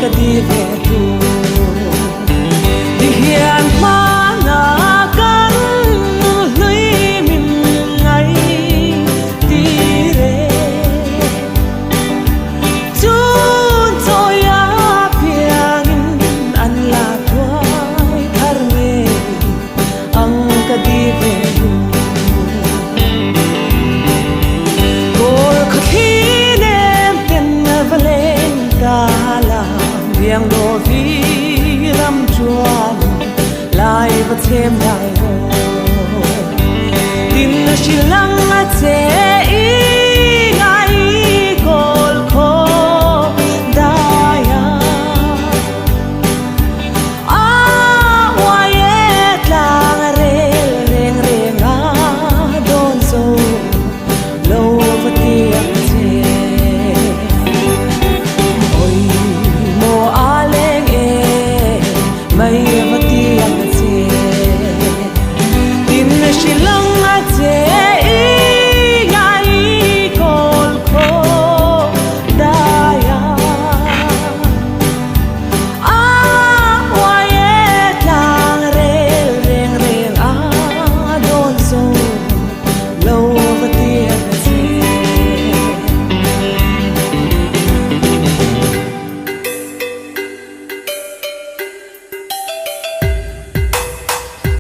ka di ve tu di hian ma na kan lui min ngai ti re chun toya piang an la thoi thar me ang ka di ve tu gol khathi nem ten valen ka la biang do vi ram chuan lai va them lai ho tin shilang a che